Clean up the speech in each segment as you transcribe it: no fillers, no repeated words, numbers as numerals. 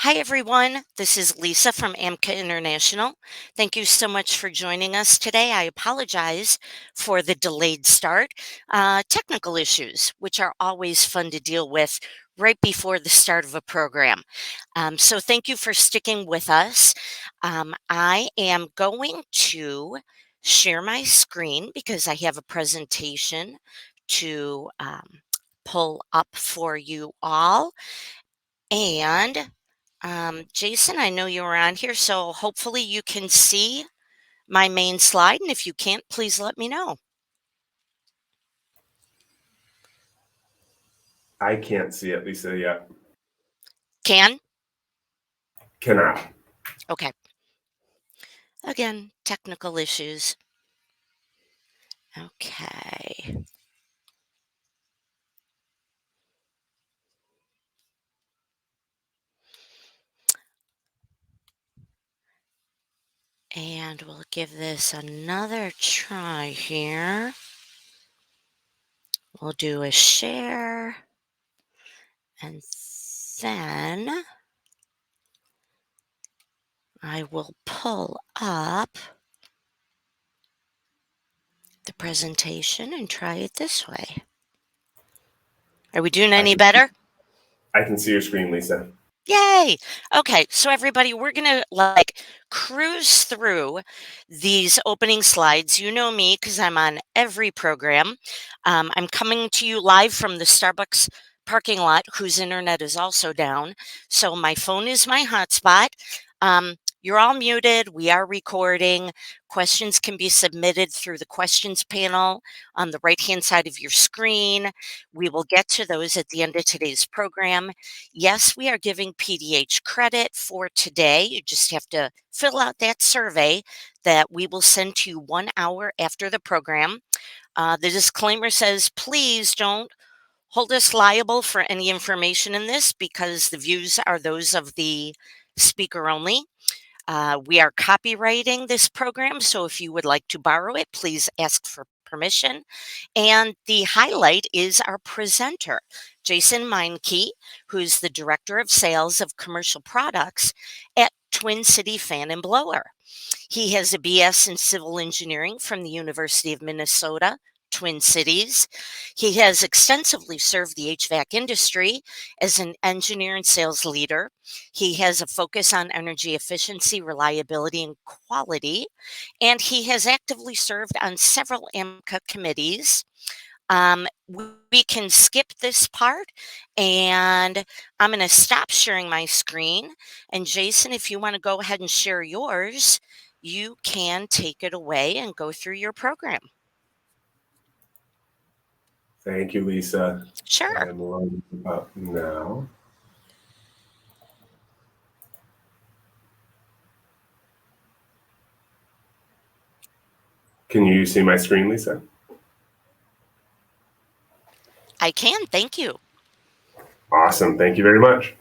Hi, everyone. This is Lisa from AMCA International. Thank you so much for joining us today. I apologize for the delayed start. Technical issues, which are always fun to deal with right before the start of a program. So thank you for sticking with us. I am going to share my screen because I have a presentation to pull up for you all. And Jason, I know you were on here, so hopefully you can see my main slide. And if you can't, please let me know. I can't see it, Lisa, yet. Can? Cannot. Okay. Again, technical issues. Okay. And we'll give this another try here. We'll do a share. And then I will pull up the presentation and try it this way. Are we doing any better? I can see your screen, Lisa. Yay! Okay, so everybody, we're gonna cruise through these opening slides. You know me because I'm on every program. I'm coming to you live from the Starbucks parking lot, whose internet is also down. So my phone is my hotspot. You're all muted. We are recording. Questions can be submitted through the questions panel on the right-hand side of your screen. We will get to those at the end of today's program. Yes, we are giving PDH credit for today. You just have to fill out that survey that we will send to you 1 hour after the program. The disclaimer says, please don't hold us liable for any information in this because the views are those of the speaker only. We are copywriting this program, so if you would like to borrow it, please ask for permission. And the highlight is our presenter, Jason Meinke, who's the Director of Sales of Commercial Products at Twin City Fan and Blower. He has a BS in Civil Engineering from the University of Minnesota, Twin Cities. He has extensively served the HVAC industry as an engineer and sales leader. He has a focus on energy efficiency, reliability, and quality, and he has actively served on several AMCA committees. We can skip this part, and I'm going to stop sharing my screen. And Jason, if you want to go ahead and share yours, you can take it away and go through your program. Thank you, Lisa. Sure. I'm loading up now. Can you see my screen, Lisa? I can. Thank you. Awesome. Thank you very much.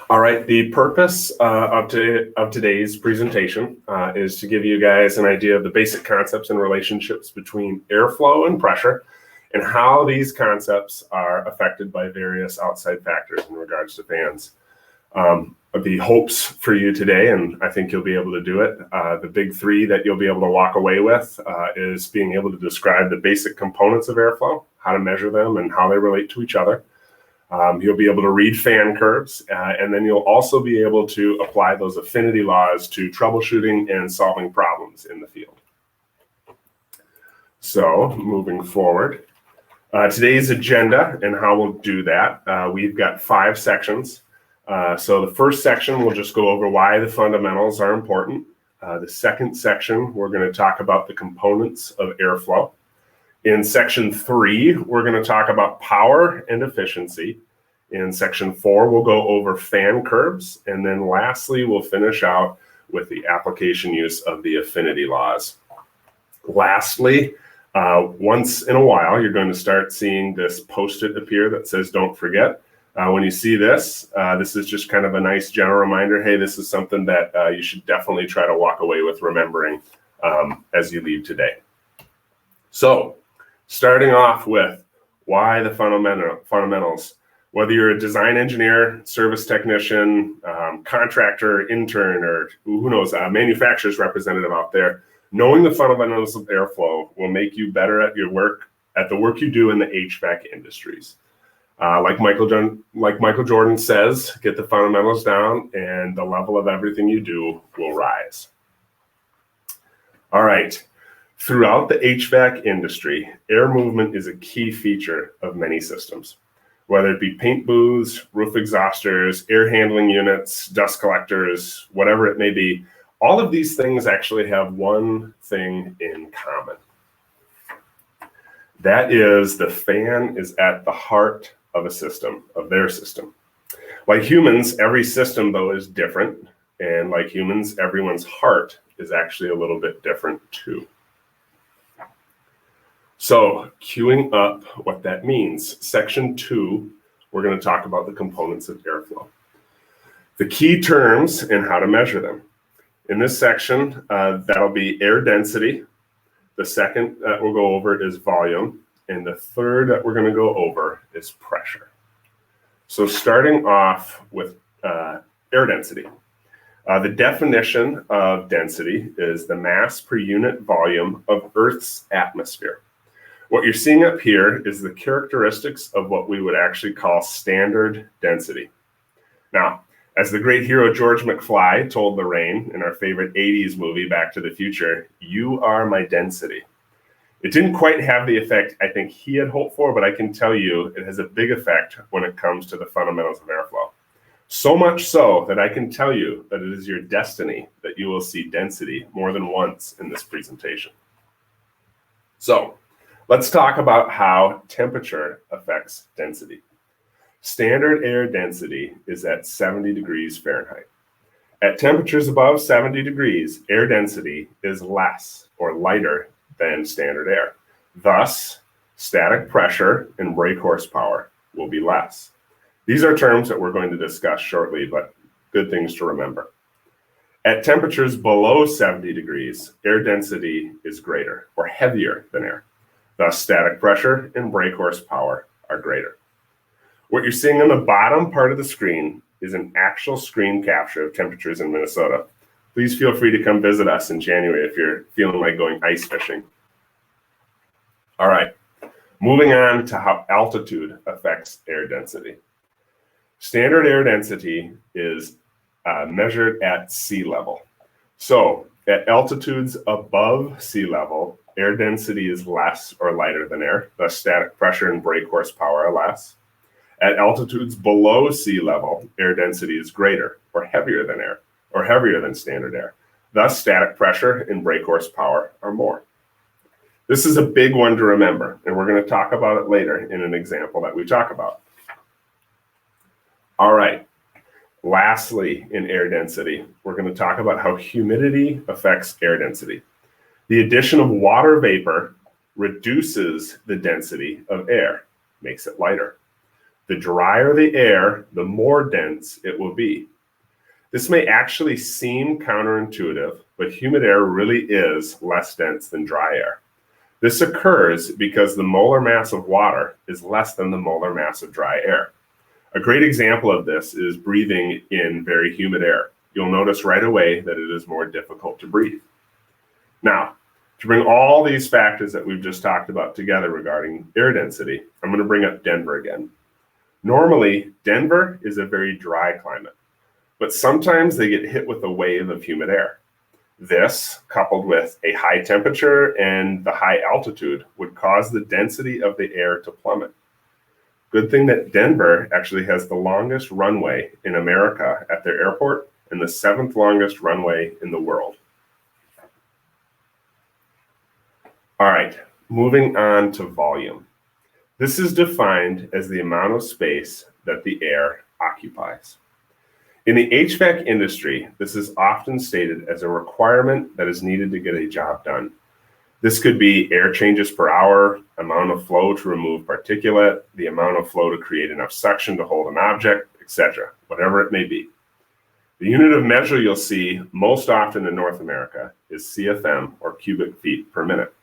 All right. The purpose of today's presentation is to give you guys an idea of the basic concepts and relationships between airflow and pressure and how these concepts are affected by various outside factors in regards to fans. The hopes for you today, and I think you'll be able to do it, the big three that you'll be able to walk away with is being able to describe the basic components of airflow, how to measure them, and how they relate to each other. You'll be able to read fan curves, and then you'll also be able to apply those affinity laws to troubleshooting and solving problems in the field. So moving forward, today's agenda and how we'll do that, we've got 5 sections. So the first section, we'll just go over why the fundamentals are important. The second section, we're going to talk about the components of airflow. In section 3, we're going to talk about power and efficiency. In section 4, we'll go over fan curves. And then lastly, we'll finish out with the application use of the affinity laws. Lastly, once in a while, you're going to start seeing this post-it appear that says, don't forget. When you see this, this is just kind of a nice general reminder, hey, this is something that you should definitely try to walk away with remembering as you leave today. So starting off with why the fundamentals. Whether you're a design engineer, service technician, contractor, intern, or who knows, a manufacturer's representative out there, knowing the fundamentals of airflow will make you better at your work, at the work you do in the HVAC industries. Like Michael Jordan says, get the fundamentals down and the level of everything you do will rise. All right. Throughout the HVAC industry, air movement is a key feature of many systems. Whether it be paint booths, roof exhausters, air handling units, dust collectors, whatever it may be, all of these things actually have one thing in common. That is, the fan is at the heart of a system, of their system. Like humans, every system, though, is different. And like humans, everyone's heart is actually a little bit different, too. So, queuing up what that means. Section 2, we're going to talk about the components of airflow. The key terms and how to measure them. In this section, that'll be air density. The second that we'll go over is volume. And the third that we're going to go over is pressure. So starting off with air density. The definition of density is the mass per unit volume of Earth's atmosphere. What you're seeing up here is the characteristics of what we would actually call standard density. Now, as the great hero George McFly told Lorraine in our favorite 80s movie, Back to the Future, "You are my density." It didn't quite have the effect I think he had hoped for, but I can tell you it has a big effect when it comes to the fundamentals of airflow. So much so that I can tell you that it is your destiny that you will see density more than once in this presentation. So, let's talk about how temperature affects density. Standard air density is at 70 degrees Fahrenheit. At temperatures above 70 degrees, air density is less or lighter than standard air. Thus, static pressure and brake horsepower will be less. These are terms that we're going to discuss shortly, but good things to remember. At temperatures below 70 degrees, air density is greater or heavier than air. Thus, static pressure and brake horsepower are greater. What you're seeing on the bottom part of the screen is an actual screen capture of temperatures in Minnesota. Please feel free to come visit us in January if you're feeling like going ice fishing. All right, moving on to how altitude affects air density. Standard air density is measured at sea level. So at altitudes above sea level, air density is less or lighter than air. Thus, static pressure and brake horsepower are less. At altitudes below sea level, air density is greater or heavier than air, or heavier than standard air. Thus, static pressure and brake horsepower are more. This is a big one to remember, and we're going to talk about it later in an example that we talk about. All right. Lastly, in air density, we're going to talk about how humidity affects air density. The addition of water vapor reduces the density of air, makes it lighter. The drier the air, the more dense it will be. This may actually seem counterintuitive, but humid air really is less dense than dry air. This occurs because the molar mass of water is less than the molar mass of dry air. A great example of this is breathing in very humid air. You'll notice right away that it is more difficult to breathe. Now, to bring all these factors that we've just talked about together regarding air density, I'm going to bring up Denver again. Normally, Denver is a very dry climate, but sometimes they get hit with a wave of humid air. This, coupled with a high temperature and the high altitude, would cause the density of the air to plummet. Good thing that Denver actually has the longest runway in America at their airport and the 7th longest runway in the world. All right, moving on to volume. This is defined as the amount of space that the air occupies. In the HVAC industry, this is often stated as a requirement that is needed to get a job done. This could be air changes per hour, amount of flow to remove particulate, the amount of flow to create enough suction to hold an object, etc., whatever it may be. The unit of measure you'll see most often in North America is CFM, or cubic feet per minute.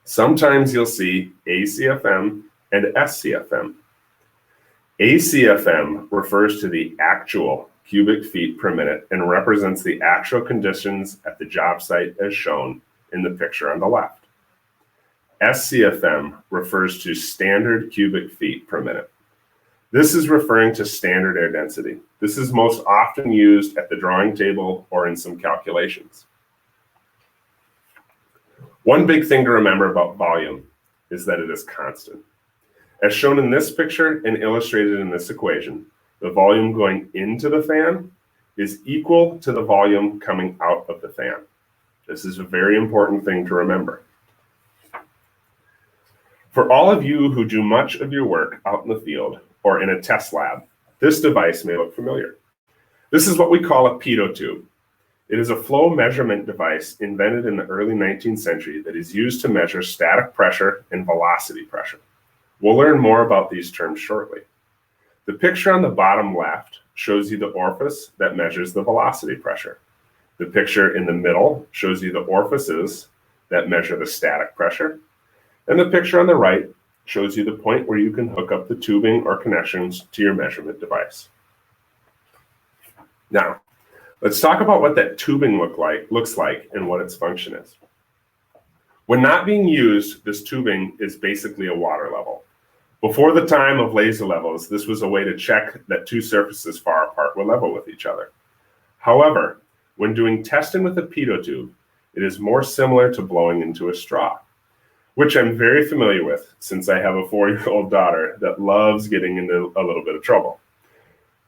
Sometimes you'll see ACFM and SCFM. ACFM refers to the actual cubic feet per minute and represents the actual conditions at the job site as shown in the picture on the left. SCFM refers to standard cubic feet per minute. This is referring to standard air density. This is most often used at the drawing table or in some calculations. One big thing to remember about volume is that it is constant. As shown in this picture and illustrated in this equation, the volume going into the fan is equal to the volume coming out of the fan. This is a very important thing to remember. For all of you who do much of your work out in the field or in a test lab, this device may look familiar. This is what we call a pitot tube. It is a flow measurement device invented in the early 19th century that is used to measure static pressure and velocity pressure. We'll learn more about these terms shortly. The picture on the bottom left shows you the orifice that measures the velocity pressure. The picture in the middle shows you the orifices that measure the static pressure. And the picture on the right shows you the point where you can hook up the tubing or connections to your measurement device. Now, let's talk about what that tubing looks like and what its function is. When not being used, this tubing is basically a water level. Before the time of laser levels, this was a way to check that two surfaces far apart were level with each other. However, when doing testing with a pitot tube, it is more similar to blowing into a straw, which I'm very familiar with since I have a 4-year-old daughter that loves getting into a little bit of trouble.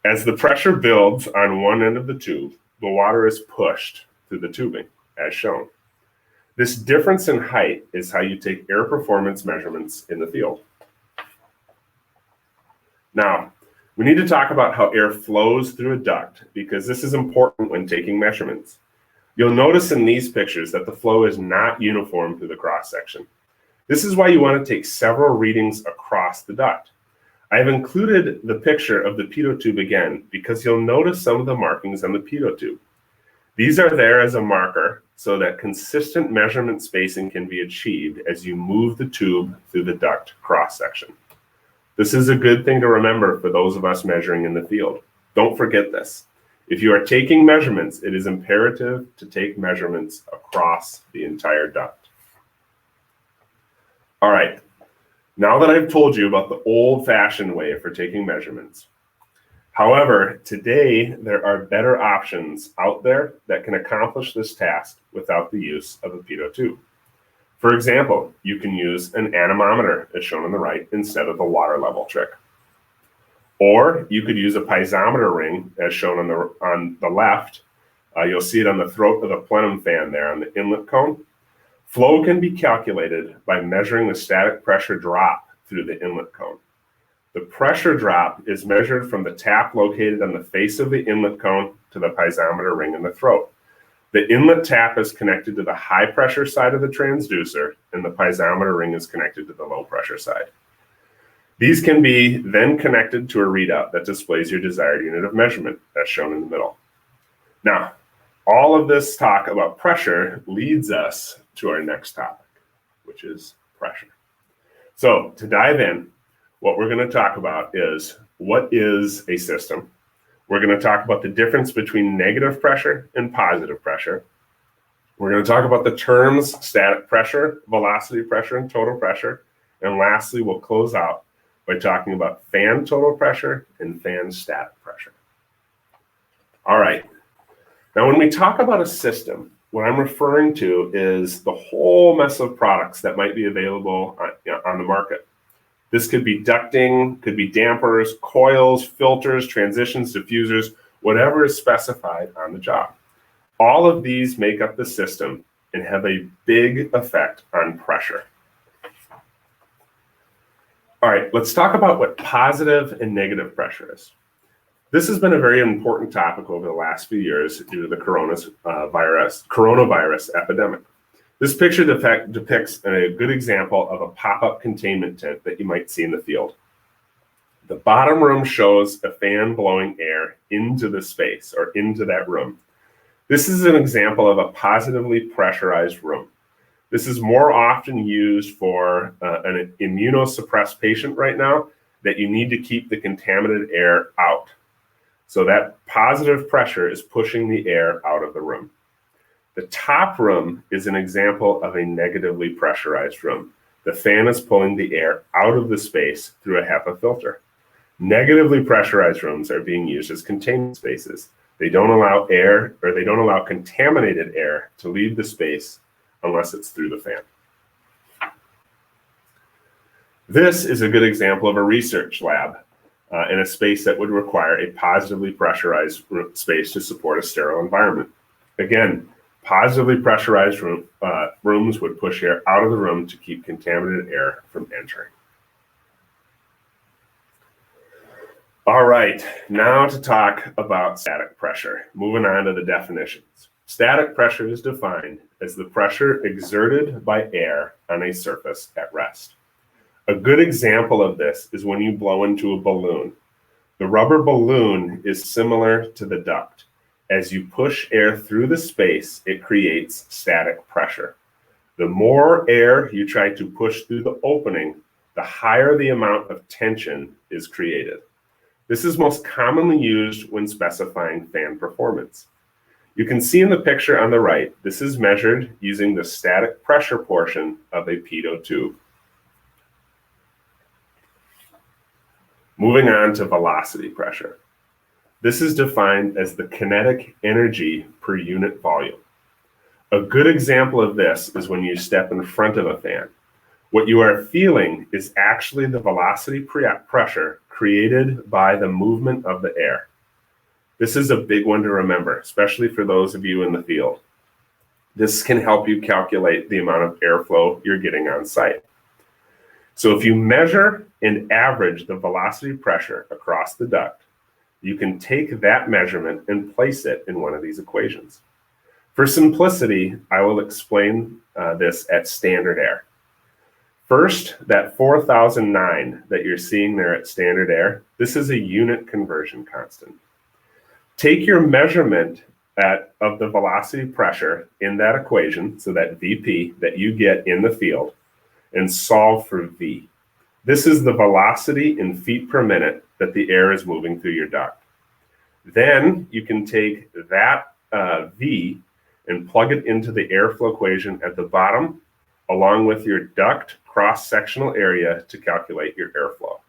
As the pressure builds on one end of the tube, the water is pushed through the tubing, as shown. This difference in height is how you take air performance measurements in the field. Now, we need to talk about how air flows through a duct because this is important when taking measurements. You'll notice in these pictures that the flow is not uniform through the cross-section. This is why you want to take several readings across the duct. I have included the picture of the pitot tube again because you'll notice some of the markings on the pitot tube. These are there as a marker so that consistent measurement spacing can be achieved as you move the tube through the duct cross-section. This is a good thing to remember for those of us measuring in the field. Don't forget this. If you are taking measurements, it is imperative to take measurements across the entire duct. All right, now that I've told you about the old-fashioned way for taking measurements, however, today there are better options out there that can accomplish this task without the use of a pitot tube. For example, you can use an anemometer, as shown on the right, instead of the water level trick. Or you could use a piezometer ring, as shown on the left. You'll see it on the throat of the plenum fan there on the inlet cone. Flow can be calculated by measuring the static pressure drop through the inlet cone. The pressure drop is measured from the tap located on the face of the inlet cone to the piezometer ring in the throat. The inlet tap is connected to the high pressure side of the transducer, and the piezometer ring is connected to the low pressure side. These can be then connected to a readout that displays your desired unit of measurement, as shown in the middle. Now, all of this talk about pressure leads us to our next topic, which is pressure. So to dive in, what we're going to talk about is what is a system. We're going to talk about the difference between negative pressure and positive pressure. We're going to talk about the terms static pressure, velocity pressure, and total pressure. And lastly, we'll close out by talking about fan total pressure and fan static pressure. All right. Now, when we talk about a system, what I'm referring to is the whole mess of products that might be available on the market. This could be ducting, could be dampers, coils, filters, transitions, diffusers, whatever is specified on the job. All of these make up the system and have a big effect on pressure. All right, let's talk about what positive and negative pressure is. This has been a very important topic over the last few years due to the coronavirus epidemic. This picture depicts a good example of a pop-up containment tent that you might see in the field. The bottom room shows a fan blowing air into the space or into that room. This is an example of a positively pressurized room. This is more often used for an immunosuppressed patient right now, that you need to keep the contaminated air out. So that positive pressure is pushing the air out of the room. The top room is an example of a negatively pressurized room. The fan is pulling the air out of the space through a HEPA filter. Negatively pressurized rooms are being used as containment spaces. They don't allow air, or they don't allow contaminated air to leave the space unless it's through the fan. This is a good example of a research lab in a space that would require a positively pressurized space to support a sterile environment. Again, positively pressurized rooms would push air out of the room to keep contaminated air from entering. All right, now to talk about static pressure. Moving on to the definitions. Static pressure is defined as the pressure exerted by air on a surface at rest. A good example of this is when you blow into a balloon. The rubber balloon is similar to the duct. As you push air through the space, it creates static pressure. The more air you try to push through the opening, the higher the amount of tension is created. This is most commonly used when specifying fan performance. You can see in the picture on the right, this is measured using the static pressure portion of a pitot tube. Moving on to velocity pressure. This is defined as the kinetic energy per unit volume. A good example of this is when you step in front of a fan. What you are feeling is actually the velocity pressure created by the movement of the air. This is a big one to remember, especially for those of you in the field. This can help you calculate the amount of airflow you're getting on site. So if you measure and average the velocity pressure across the duct, you can take that measurement and place it in one of these equations. For simplicity, I will explain this at standard air. First, that 4009 that you're seeing there at standard air, this is a unit conversion constant. Take your measurement of the velocity pressure in that equation, so that VP that you get in the field, and solve for V. This is the velocity in feet per minute that the air is moving through your duct. Then you can take that V and plug it into the airflow equation at the bottom, along with your duct cross-sectional area to calculate your airflow.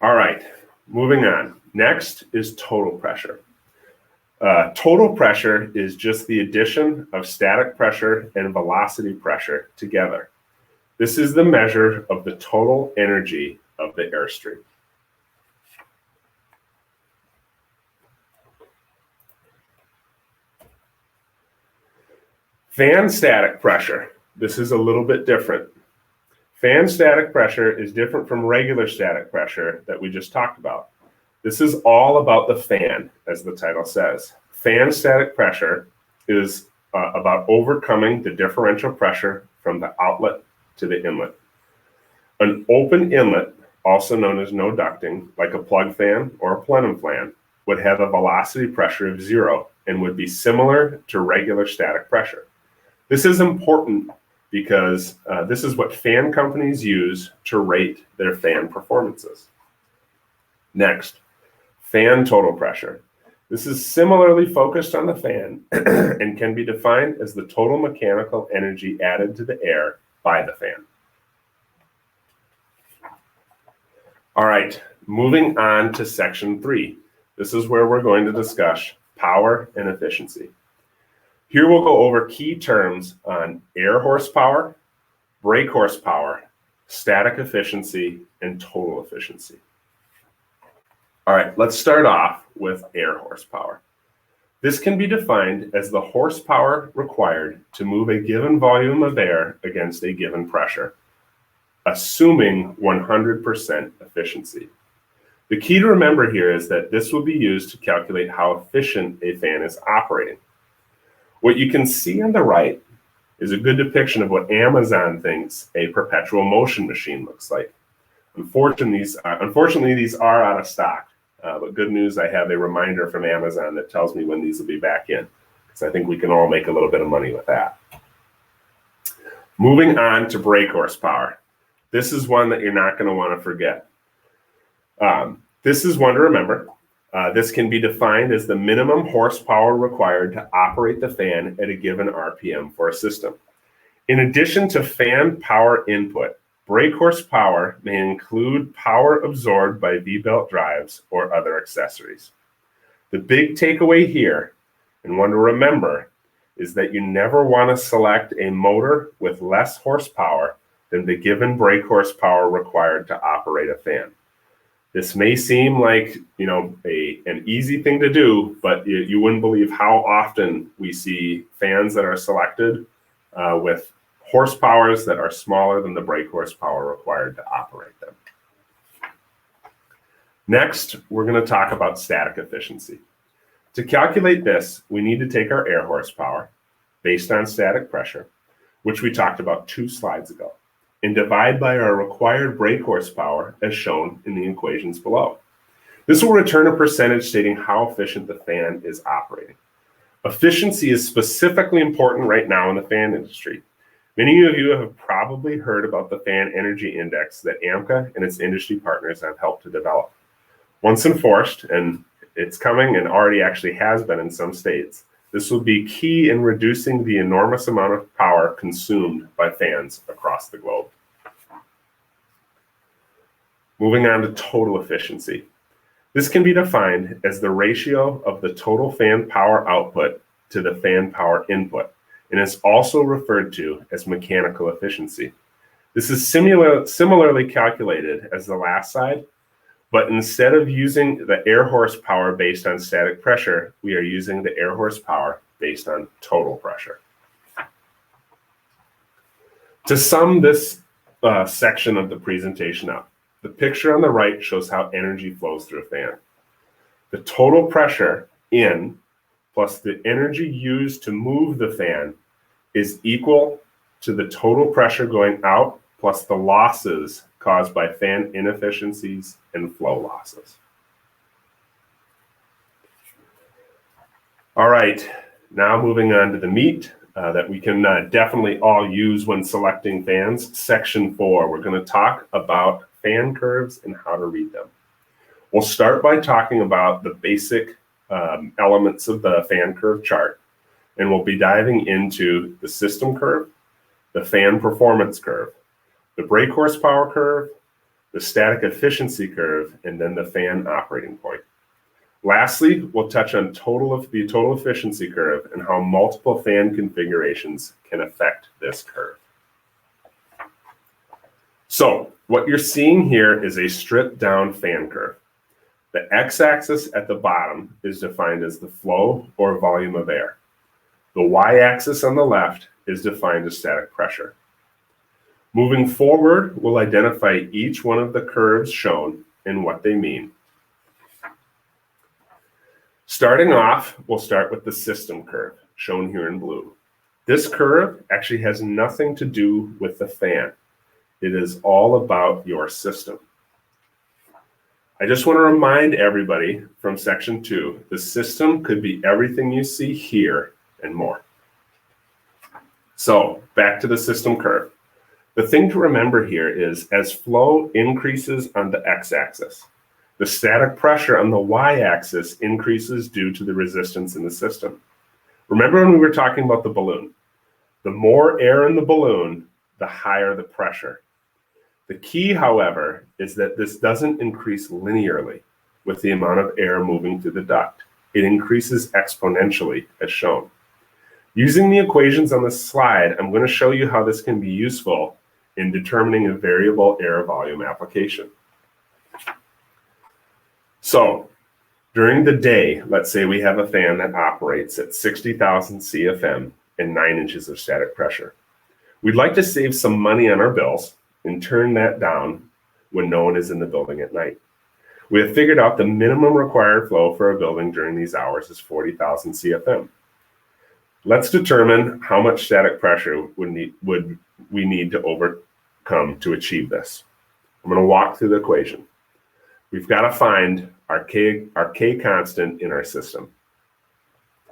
All right, moving on. Next is total pressure. Total pressure is just the addition of static pressure and velocity pressure together. This is the measure of the total energy of the airstream. Fan static pressure. This is a little bit different. Fan static pressure is different from regular static pressure that we just talked about. This is all about the fan, as the title says. Fan static pressure is about overcoming the differential pressure from the outlet to the inlet. An open inlet, also known as no ducting, like a plug fan or a plenum fan, would have a velocity pressure of 0 and would be similar to regular static pressure. This is important because this is what fan companies use to rate their fan performances. Next, fan total pressure. This is similarly focused on the fan and can be defined as the total mechanical energy added to the air by the fan. All right, moving on to section 3. This is where we're going to discuss power and efficiency. Here we'll go over key terms on air horsepower, brake horsepower, static efficiency, and total efficiency. All right, let's start off with air horsepower. This can be defined as the horsepower required to move a given volume of air against a given pressure, assuming 100% efficiency. The key to remember here is that this will be used to calculate how efficient a fan is operating. What you can see on the right is a good depiction of what Amazon thinks a perpetual motion machine looks like. Unfortunately, these are out of stock, but good news, I have a reminder from Amazon that tells me when these will be back in, because I think we can all make a little bit of money with that. Moving on to brake horsepower. This is one that you're not going to want to forget. This is one to remember. This can be defined as the minimum horsepower required to operate the fan at a given RPM for a system. In addition to fan power input, brake horsepower may include power absorbed by V-belt drives or other accessories. The big takeaway here, and one to remember, is that you never want to select a motor with less horsepower than the given brake horsepower required to operate a fan. This may seem like, an easy thing to do, but you wouldn't believe how often we see fans that are selected with horsepowers that are smaller than the brake horsepower required to operate them. Next, we're going to talk about static efficiency. To calculate this, we need to take our air horsepower based on static pressure, which we talked about 2 slides ago, and divide by our required brake horsepower as shown in the equations below. This will return a percentage stating how efficient the fan is operating. Efficiency is specifically important right now in the fan industry. Many of you have probably heard about the Fan Energy Index that AMCA and its industry partners have helped to develop. Once enforced, and it's coming and already actually has been in some states, this will be key in reducing the enormous amount of power consumed by fans across the globe. Moving on to total efficiency. This can be defined as the ratio of the total fan power output to the fan power input, and is also referred to as mechanical efficiency. This is similarly calculated as the last slide, but instead of using the air horsepower based on static pressure, we are using the air horsepower based on total pressure. To sum this section of the presentation up, the picture on the right shows how energy flows through a fan. The total pressure in plus the energy used to move the fan is equal to the total pressure going out plus the losses caused by fan inefficiencies and flow losses. All right, now moving on to the meat that we can definitely all use when selecting fans. Section 4, we're going to talk about fan curves and how to read them. We'll start by talking about the basic elements of the fan curve chart, and we'll be diving into the system curve, the fan performance curve, the brake horsepower curve, the static efficiency curve, and then the fan operating point. Lastly, we'll touch on the total efficiency curve and how multiple fan configurations can affect this curve. So what you're seeing here is a stripped down fan curve. The x-axis at the bottom is defined as the flow or volume of air. The y-axis on the left is defined as static pressure. Moving forward, we'll identify each one of the curves shown and what they mean. Starting off, we'll start with the system curve, shown here in blue. This curve actually has nothing to do with the fan. It is all about your system. I just want to remind everybody from section 2, the system could be everything you see here and more. So back to the system curve. The thing to remember here is as flow increases on the x-axis, the static pressure on the y-axis increases due to the resistance in the system. Remember when we were talking about the balloon? The more air in the balloon, the higher the pressure. The key, however, is that this doesn't increase linearly with the amount of air moving through the duct. It increases exponentially, as shown. Using the equations on this slide, I'm going to show you how this can be useful in determining a variable air volume application. So during the day, let's say we have a fan that operates at 60,000 CFM and 9 inches of static pressure. We'd like to save some money on our bills and turn that down when no one is in the building at night. We have figured out the minimum required flow for a building during these hours is 40,000 CFM. Let's determine how much static pressure would we need to overcome to achieve this. I'm going to walk through the equation. We've got to find our K constant in our system.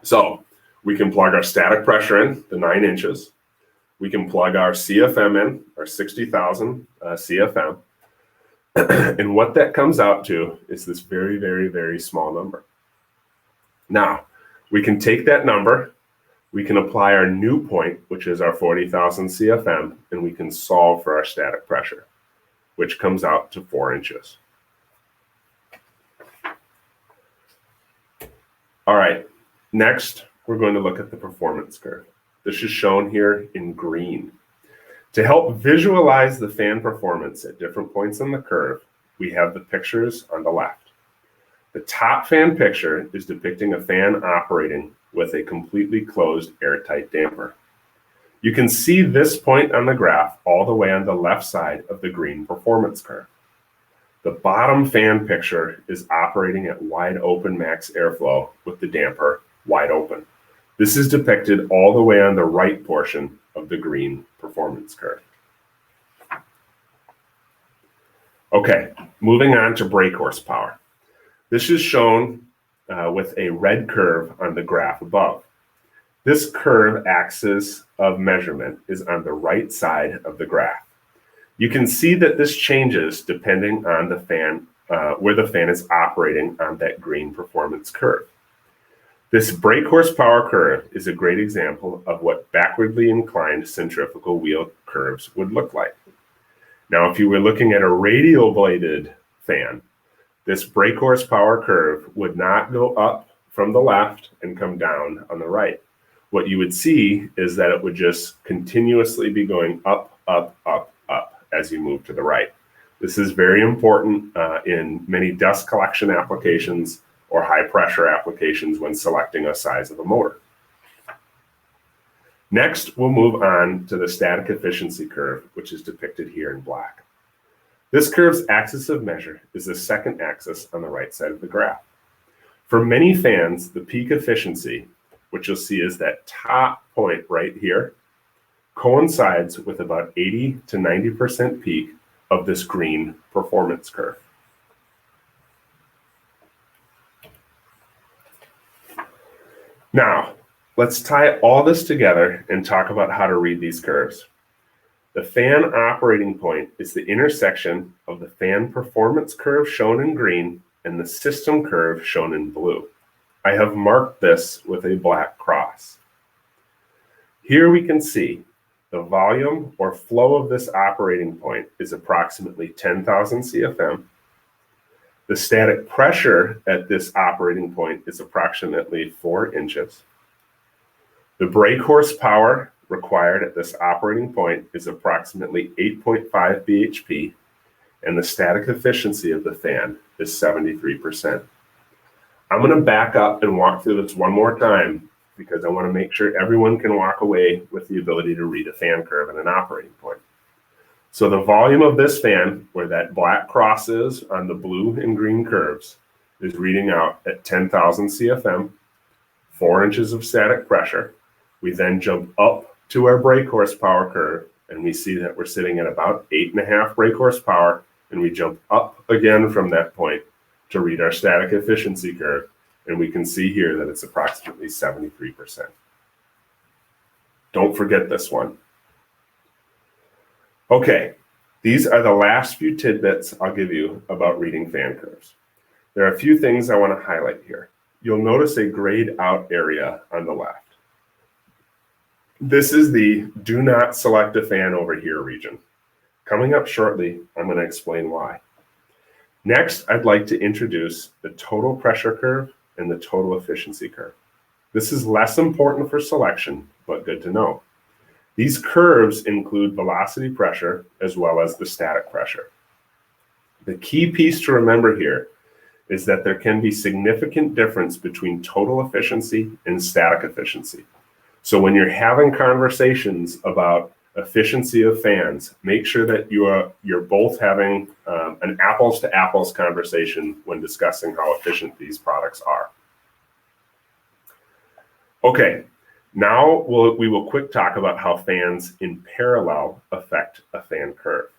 So we can plug our static pressure in, the 9 inches. we can plug our CFM in, our 60,000 CFM, and what that comes out to is this very, very, very small number. Now, we can take that number, we can apply our new point, which is our 40,000 CFM, and we can solve for our static pressure, which comes out to 4 inches. All right, next, we're going to look at the performance curve. This is shown here in green. To help visualize the fan performance at different points on the curve, we have the pictures on the left. The top fan picture is depicting a fan operating with a completely closed airtight damper. You can see this point on the graph all the way on the left side of the green performance curve. The bottom fan picture is operating at wide open max airflow with the damper wide open. This is depicted all the way on the right portion of the green performance curve. Okay, moving on to brake horsepower. This is shown with a red curve on the graph above. This curve axis of measurement is on the right side of the graph. You can see that this changes depending on the fan, where the fan is operating on that green performance curve. This brake horsepower curve is a great example of what backwardly inclined centrifugal wheel curves would look like. Now, if you were looking at a radial bladed fan, this brake horsepower curve would not go up from the left and come down on the right. What you would see is that it would just continuously be going up, up, up, up as you move to the right. This is very important in many dust collection applications or high pressure applications when selecting a size of a motor. Next, we'll move on to the static efficiency curve, which is depicted here in black. This curve's axis of measure is the second axis on the right side of the graph. For many fans, the peak efficiency, which you'll see is that top point right here, coincides with about 80 to 90% peak of this green performance curve. Now, let's tie all this together and talk about how to read these curves. The fan operating point is the intersection of the fan performance curve shown in green and the system curve shown in blue. I have marked this with a black cross. Here we can see the volume or flow of this operating point is approximately 10,000 CFM. The static pressure at this operating point is approximately 4 inches. The brake horsepower required at this operating point is approximately 8.5 bhp, and the static efficiency of the fan is 73%. I'm going to back up and walk through this one more time because I want to make sure everyone can walk away with the ability to read a fan curve and an operating point. So the volume of this fan, where that black cross is on the blue and green curves, is reading out at 10,000 CFM, 4 inches of static pressure. We then jump up to our brake horsepower curve, and we see that we're sitting at about 8.5 brake horsepower, and we jump up again from that point to read our static efficiency curve, and we can see here that it's approximately 73%. Don't forget this one. Okay, these are the last few tidbits I'll give you about reading fan curves. There are a few things I want to highlight here. You'll notice a grayed out area on the left. This is the do not select a fan over here region. Coming up shortly, I'm going to explain why. Next, I'd like to introduce the total pressure curve and the total efficiency curve. This is less important for selection, but good to know. These curves include velocity pressure as well as the static pressure. The key piece to remember here is that there can be significant difference between total efficiency and static efficiency. So when you're having conversations about efficiency of fans, make sure that you're both having an apples to apples conversation when discussing how efficient these products are. Okay, now we will quick talk about how fans in parallel affect a fan curve.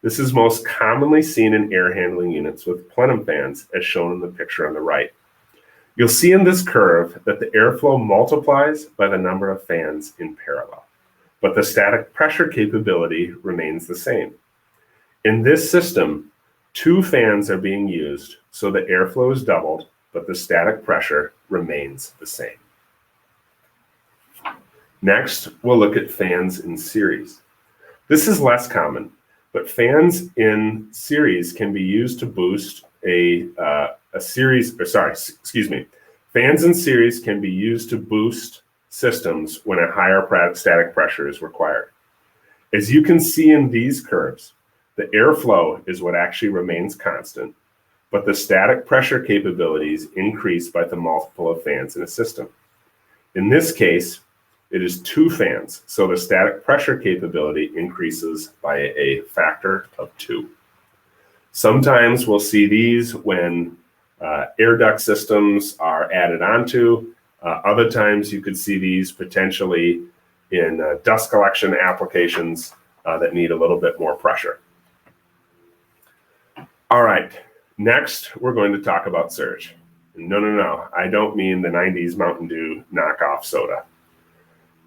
This is most commonly seen in air handling units with plenum fans, as shown in the picture on the right. You'll see in this curve that the airflow multiplies by the number of fans in parallel. but the static pressure capability remains the same. In this system, 2 fans are being used, so the airflow is doubled, but the static pressure remains the same. Next, we'll look at fans in series. This is less common, but fans in series can be used to boost Fans in series can be used to boost systems when a higher static pressure is required. As you can see in these curves, the airflow is what actually remains constant, but the static pressure capabilities increase by the multiple of fans in a system. In this case, it is 2 fans, so the static pressure capability increases by a factor of 2. Sometimes we'll see these when air duct systems are added onto. Other times you could see these potentially in dust collection applications that need a little bit more pressure. All right, next we're going to talk about surge. No, I don't mean the 90s Mountain Dew knockoff soda.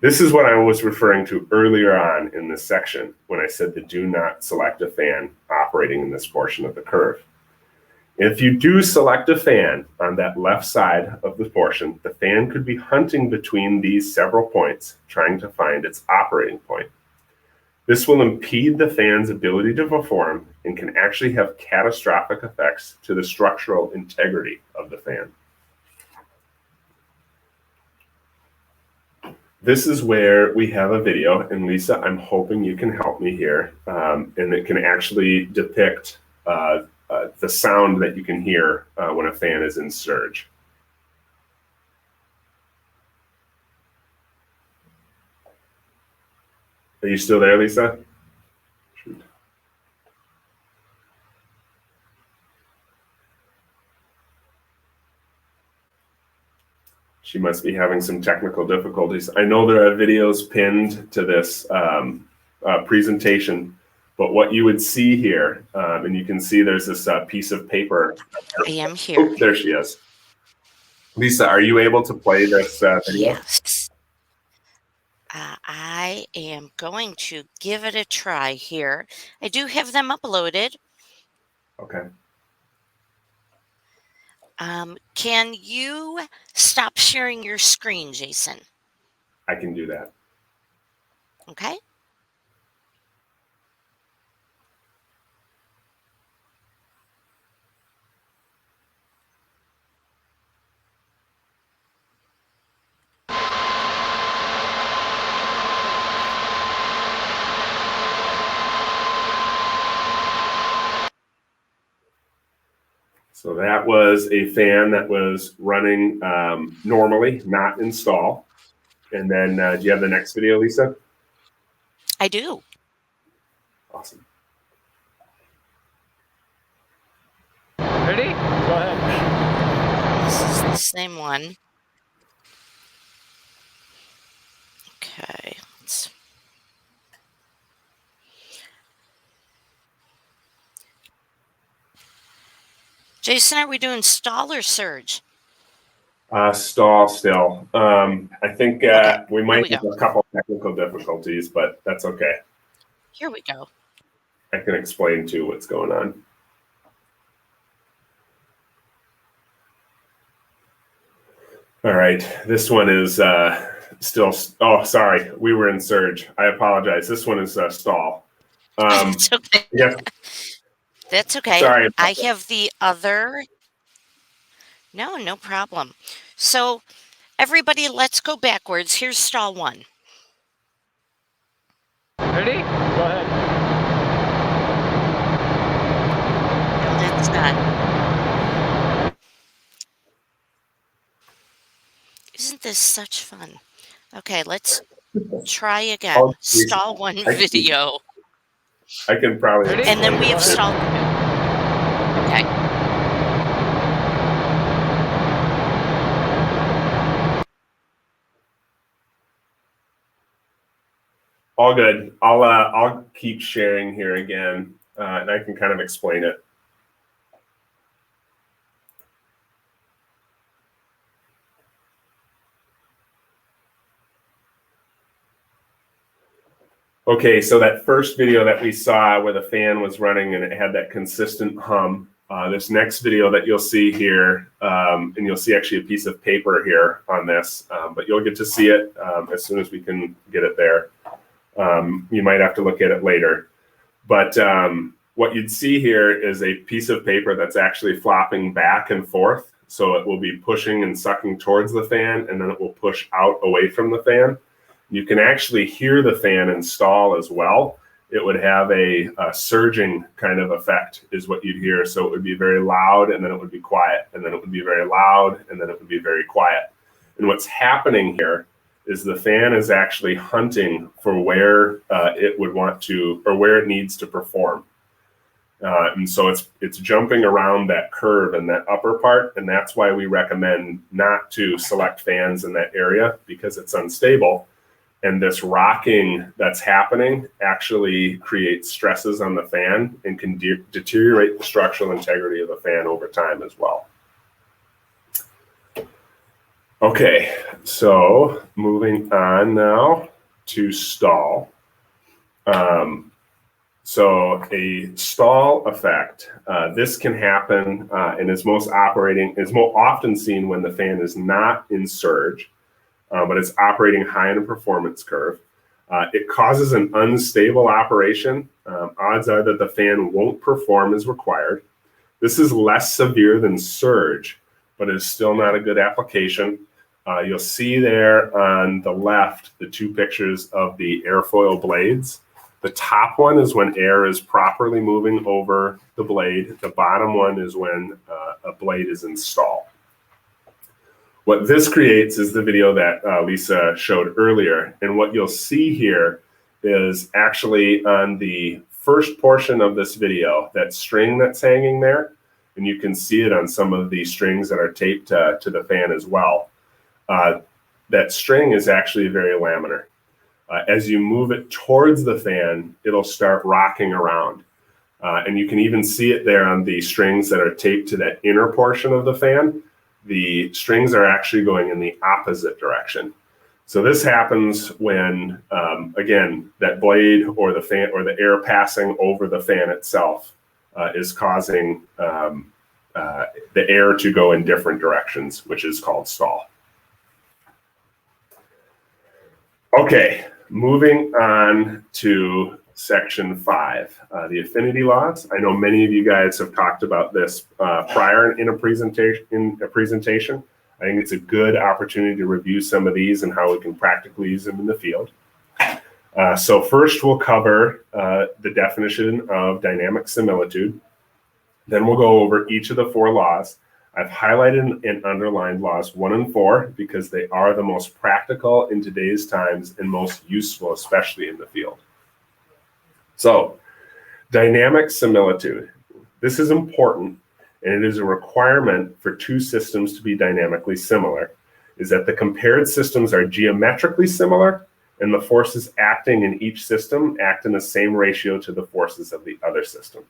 This is what I was referring to earlier on in this section when I said that do not select a fan operating in this portion of the curve. If you do select a fan on that left side of the portion, the fan could be hunting between these several points, trying to find its operating point. This will impede the fan's ability to perform and can actually have catastrophic effects to the structural integrity of the fan. This is where we have a video, and Lisa, I'm hoping you can help me here, and it can actually depict the sound that you can hear when a fan is in surge. Are you still there, Lisa? Shoot. She must be having some technical difficulties. I know there are videos pinned to this presentation, but what you would see here, and you can see there's this piece of paper. I am here. Oh, there she is. Lisa, are you able to play this video? Yes. I am going to give it a try here. I do have them uploaded. Okay. Can you stop sharing your screen, Jason? I can do that. Okay. So that was a fan that was running normally, not install. And then do you have the next video, Lisa? I do. Awesome. Ready? Go ahead. This is the same one. Okay. Jason, are we doing stall or surge? Stall still. I think Okay, we here might we have go. a couple technical difficulties, but that's okay. Here we go. I can explain too what's going on. All right, this one is still, oh, sorry, we were in surge. I apologize. This one is stall. That's okay. Yeah, That's okay. sorry about I that. have the other. No problem. So, everybody, let's go backwards. Here's stall 1. Ready? Go ahead. No, that's not. Isn't this such fun? Okay, let's try again. Oh, geez. Stall 1 I video. can probably Ready? And then we have Go ahead. stall 2. Okay. all good. I'll keep sharing here again, and I can kind of explain it. Okay, so that first video that we saw where the fan was running and it had that consistent hum, this next video that you'll see here, and you'll see actually a piece of paper here on this, but you'll get to see it as soon as we can get it there. You might have to look at it later. But what you'd see here is a piece of paper that's actually flopping back and forth. So it will be pushing and sucking towards the fan, and then it will push out away from the fan. You can actually hear the fan install as well. It would have a surging kind of effect is what you'd hear. So it would be very loud, and then it would be quiet, and then it would be very loud, and then it would be very quiet. And what's happening here is the fan is actually hunting for where it would want to, or where it needs to perform. And so it's jumping around that curve in that upper part, and that's why we recommend not to select fans in that area, because it's unstable. And this rocking that's happening actually creates stresses on the fan and can deteriorate the structural integrity of the fan over time as well. Okay, so moving on now to stall. So a stall effect, this can happen and is most often seen when the fan is not in surge, but it's operating high in a performance curve. It causes an unstable operation. Odds are that the fan won't perform as required. This is less severe than surge, but is still not a good application. You'll see there on the left the two pictures of the airfoil blades. The top one is when air is properly moving over the blade. The bottom one is when a blade is installed. What this creates is the video that Lisa showed earlier. And what you'll see here is actually on the first portion of this video, that string that's hanging there, and you can see it on some of the strings that are taped to the fan as well. That string is actually very laminar. As you move it towards the fan, it'll start rocking around. And you can even see it there on the strings that are taped to that inner portion of the fan. The strings are actually going in the opposite direction. So this happens when, again, that blade or the fan or the air passing over the fan itself is causing the air to go in different directions, which is called stall. Okay, moving on to section 5, the affinity laws. I know many of you guys have talked about this prior in a presentation. I think it's a good opportunity to review some of these and how we can practically use them in the field. So first we'll cover the definition of dynamic similitude. Then we'll go over each of the 4 laws. I've highlighted and underlined laws 1 and 4 because they are the most practical in today's times and most useful, especially in the field. So, dynamic similitude. This is important, and it is a requirement for 2 systems to be dynamically similar, is that the compared systems are geometrically similar, and the forces acting in each system act in the same ratio to the forces of the other system.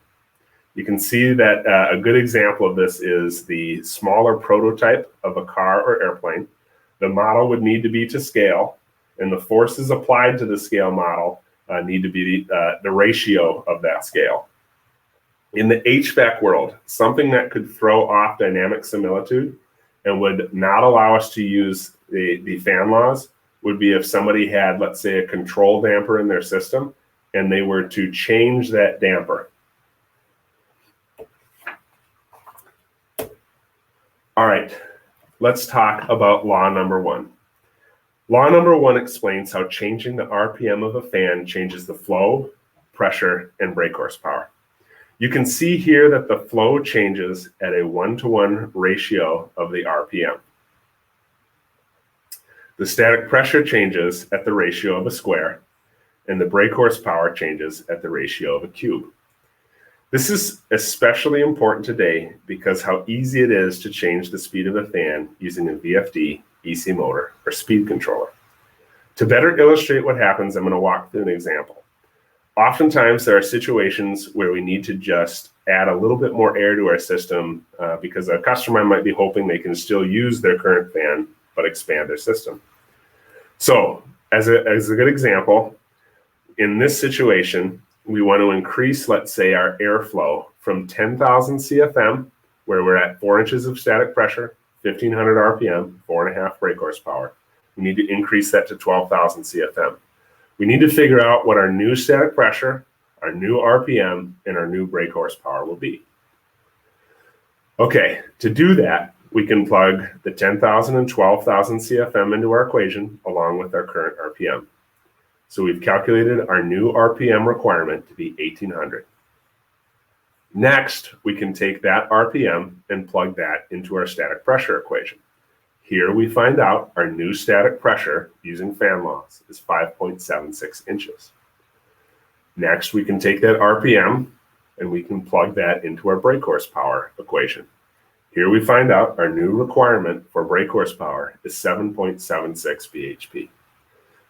You can see that a good example of this is the smaller prototype of a car or airplane. The model would need to be to scale, and the forces applied to the scale model need to be the ratio of that scale. In the HVAC world, something that could throw off dynamic similitude and would not allow us to use the fan laws would be if somebody had, let's say, a control damper in their system and they were to change that damper. All right, let's talk about law number 1. Law number 1 explains how changing the RPM of a fan changes the flow, pressure, and brake horsepower. You can see here that the flow changes at a 1-to-1 ratio of the RPM. The static pressure changes at the ratio of a square, and the brake horsepower changes at the ratio of a cube. This is especially important today because how easy it is to change the speed of a fan using a VFD, EC motor, or speed controller. To better illustrate what happens, I'm going to walk through an example. Oftentimes, there are situations where we need to just add a little bit more air to our system because a customer might be hoping they can still use their current fan, but expand their system. So, as a good example, in this situation, we want to increase, let's say, our airflow from 10,000 CFM, where we're at 4 inches of static pressure, 1,500 RPM, 4.5 brake horsepower. We need to increase that to 12,000 CFM. We need to figure out what our new static pressure, our new RPM, and our new brake horsepower will be. Okay, to do that, we can plug the 10,000 and 12,000 CFM into our equation along with our current RPM. So we've calculated our new RPM requirement to be 1,800. Next, we can take that RPM and plug that into our static pressure equation. Here we find out our new static pressure using fan laws is 5.76 inches. Next, we can take that RPM and we can plug that into our brake horsepower equation. Here we find out our new requirement for brake horsepower is 7.76 bhp.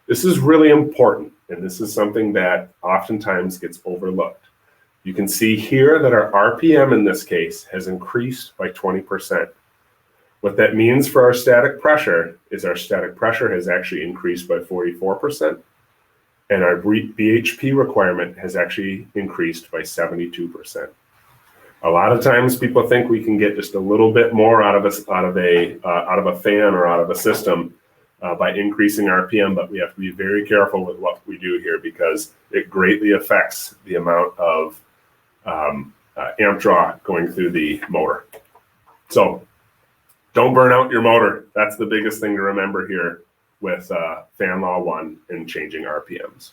This is really important, and this is something that oftentimes gets overlooked. You can see here that our RPM in this case has increased by 20%. What that means for our static pressure is our static pressure has actually increased by 44%, and our BHP requirement has actually increased by 72%. A lot of times people think we can get just a little bit more out of a fan or out of a system by increasing RPM, but we have to be very careful with what we do here because it greatly affects the amount of amp draw going through the motor. So don't burn out your motor. That's the biggest thing to remember here with fan law 1 and changing RPMs.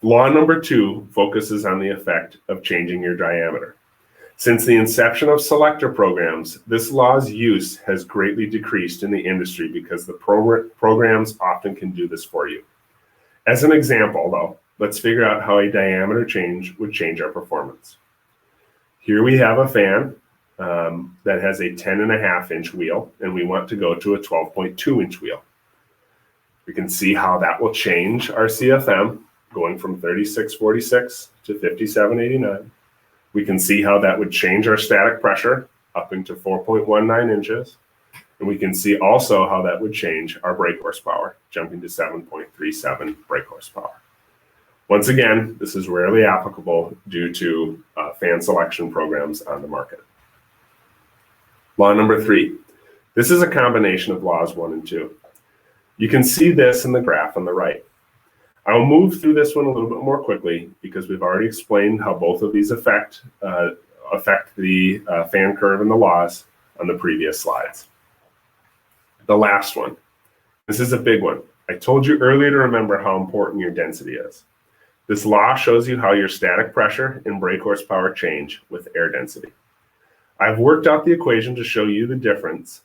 Law number 2 focuses on the effect of changing your diameter. Since the inception of selector programs, this law's use has greatly decreased in the industry because the programs often can do this for you. As an example, though, let's figure out how a diameter change would change our performance. Here we have a fan that has a 10.5 inch wheel, and we want to go to a 12.2 inch wheel. We can see how that will change our CFM, going from 3646 to 5789. We can see how that would change our static pressure up into 4.19 inches. And we can see also how that would change our brake horsepower, jumping to 7.37 brake horsepower. Once again, this is rarely applicable due to fan selection programs on the market. Law number 3. This is a combination of laws 1 and 2. You can see this in the graph on the right. I'll move through this one a little bit more quickly because we've already explained how both of these affect the fan curve and the laws on the previous slides. The last one. This is a big one. I told you earlier to remember how important your density is. This law shows you how your static pressure and brake horsepower change with air density. I've worked out the equation to show you the difference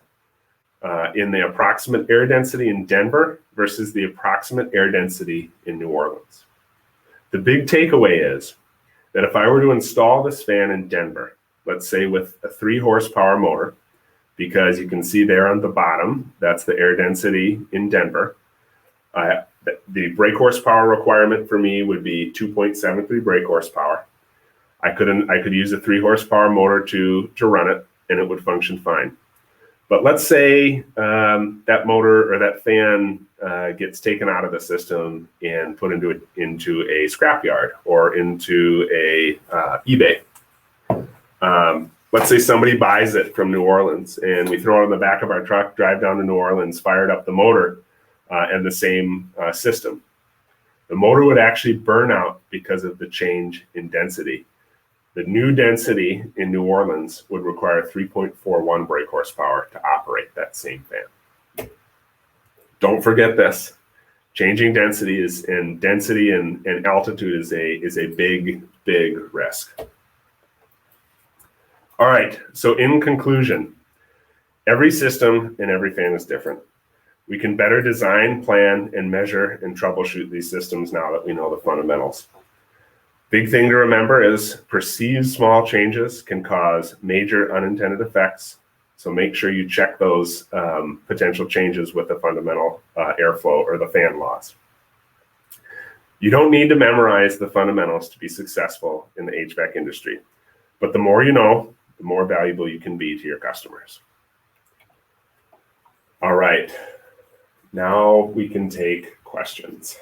in the approximate air density in Denver versus the approximate air density in New Orleans. The big takeaway is that if I were to install this fan in Denver, let's say with a 3 horsepower motor, because you can see there on the bottom, that's the air density in Denver. The brake horsepower requirement for me would be 2.73 brake horsepower. I could use a 3 horsepower motor to run it, and it would function fine. But let's say that motor or that fan gets taken out of the system and put into a scrapyard or into a eBay. Let's say somebody buys it from New Orleans and we throw it on the back of our truck, drive down to New Orleans, fired up the motor and the same system. The motor would actually burn out because of the change in density. The new density in New Orleans would require 3.41 brake horsepower to operate that same fan. Don't forget this. Changing density and altitude is a big risk. All right, so in conclusion, every system and every fan is different. We can better design, plan, and measure and troubleshoot these systems now that we know the fundamentals. Big thing to remember is perceived small changes can cause major unintended effects. So make sure you check those potential changes with the fundamental airflow or the fan laws. You don't need to memorize the fundamentals to be successful in the HVAC industry, but the more you know, the more valuable you can be to your customers. All right, now we can take questions.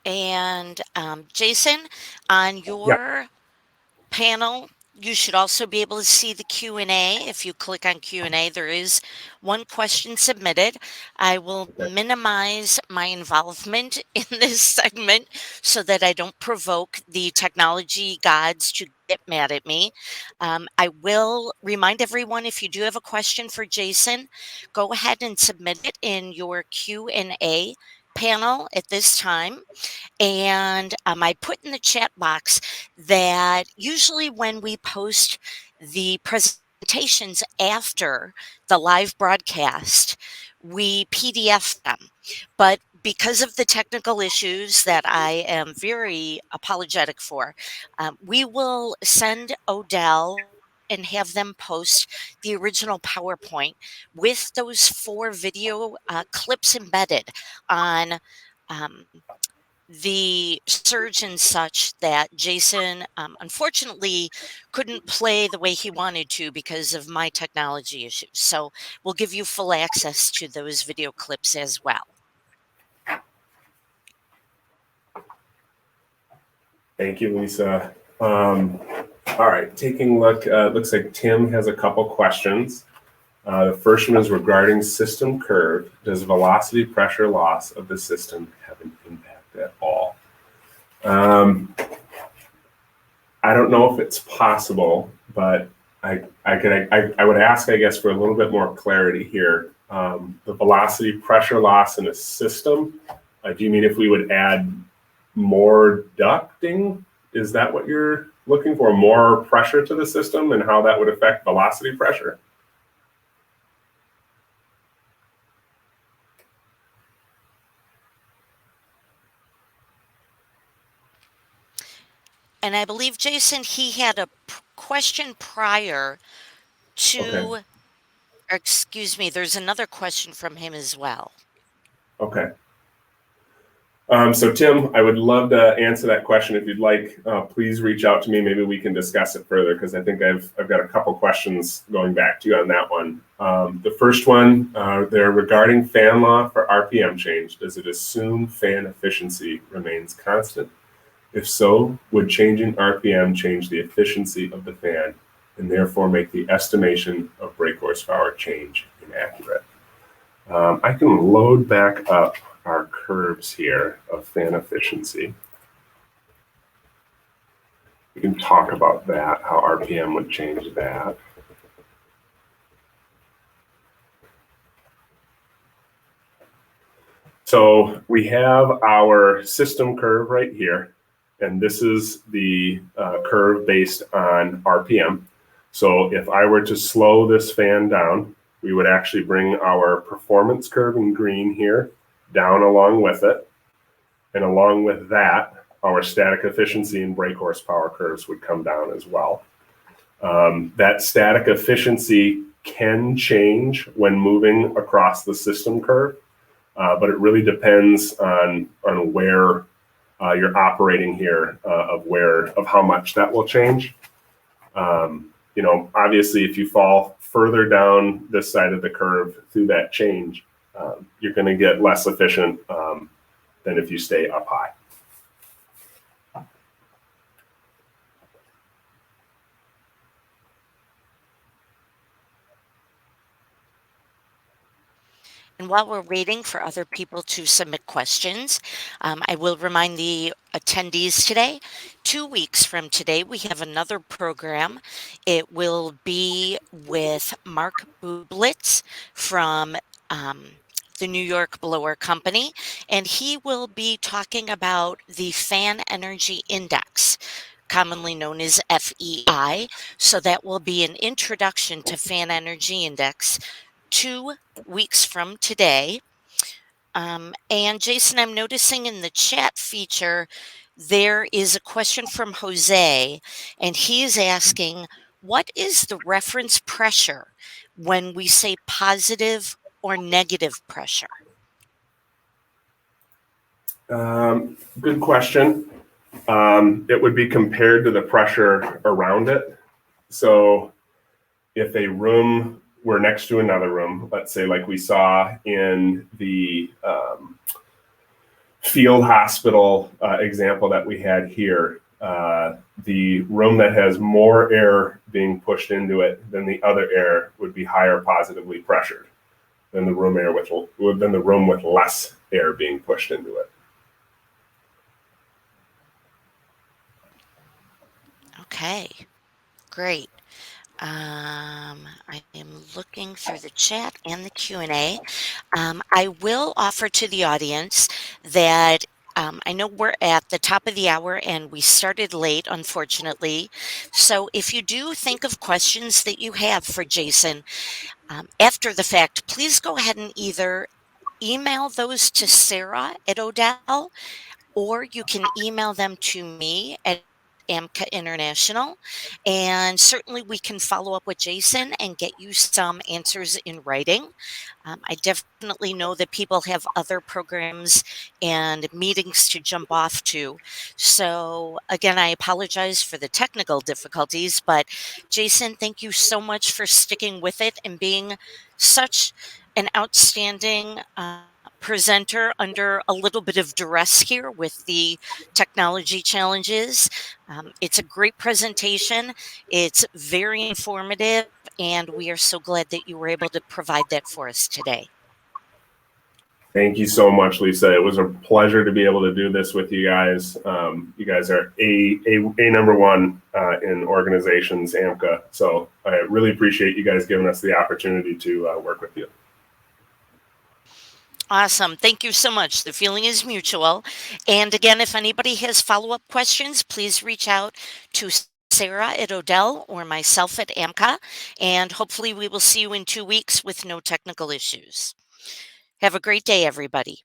And Jason, on Yeah. your panel, you should also be able to see the Q&A. If you click on Q&A, there is one question submitted. I will minimize my involvement in this segment so that I don't provoke the technology gods to get mad at me. I will remind everyone, if you do have a question for Jason, go ahead and submit it in your Q&A panel at this time. And I put in the chat box that usually when we post the presentations after the live broadcast, we PDF them. But because of the technical issues that I am very apologetic for, we will send Odell and have them post the original PowerPoint with those 4 video clips embedded on um, the surge and such that Jason unfortunately couldn't play the way he wanted to because of my technology issues. So we'll give you full access to those video clips as well. Thank you, Lisa. All right, taking a look. Looks like Tim has a couple questions. The first one is regarding system curve. Does velocity pressure loss of the system have an impact at all? I don't know if it's possible, but I would ask, I guess, for a little bit more clarity here. The velocity pressure loss in a system, do you mean if we would add more ducting? Is that what you're looking for? More pressure to the system and how that would affect velocity pressure? And I believe, Jason, he had a question prior to, Okay. or excuse me, there's another question from him as well. Okay. So Tim, I would love to answer that question. If you'd like, please reach out to me. Maybe we can discuss it further because I think I've got a couple questions going back to you on that one. The first one, they're regarding fan law for RPM change. Does it assume fan efficiency remains constant? If so, would changing RPM change the efficiency of the fan and therefore make the estimation of brake horsepower change inaccurate? I can load back up our curves here of fan efficiency. We can talk about that, how RPM would change that. So we have our system curve right here, and this is the curve based on RPM. So if I were to slow this fan down, we would actually bring our performance curve in green here down along with it. And along with that, our static efficiency and brake horsepower curves would come down as well. That static efficiency can change when moving across the system curve, but it really depends on where you're operating here, of how much that will change. Obviously, if you fall further down this side of the curve through that change, you're going to get less efficient than if you stay up high. And while we're waiting for other people to submit questions, I will remind the attendees today, 2 weeks from today, we have another program. It will be with Mark Bublitz from the New York Blower Company, and he will be talking about the Fan Energy Index, commonly known as FEI. So that will be an introduction to Fan Energy Index 2 weeks from today. And Jason, I'm noticing in the chat feature, there is a question from Jose, and he is asking, what is the reference pressure when we say positive or negative pressure? Good question. It would be compared to the pressure around it. So if a room were next to another room, let's say like we saw in the field hospital example that we had here, the room that has more air being pushed into it than the other air would be higher positively pressured than the room with less air being pushed into it. Okay, great. I am looking through the chat and the Q&A. I will offer to the audience that I know we're at the top of the hour and we started late, unfortunately. So if you do think of questions that you have for Jason after the fact, please go ahead and either email those to Sarah at Odell, or you can email them to me at AMCA International. And certainly we can follow up with Jason and get you some answers in writing. I definitely know that people have other programs and meetings to jump off to. So, again, I apologize for the technical difficulties, but Jason, thank you so much for sticking with it and being such an outstanding presenter under a little bit of duress here with the technology challenges. It's a great presentation. It's very informative, and we are so glad that you were able to provide that for us today. Thank you so much, Lisa. It was a pleasure to be able to do this with you guys. You guys are a number one in organizations, AMCA. So I really appreciate you guys giving us the opportunity to work with you. Awesome. Thank you so much. The feeling is mutual. And again, if anybody has follow-up questions, please reach out to Sarah at Odell or myself at AMCA. And hopefully we will see you in 2 weeks with no technical issues. Have a great day, everybody.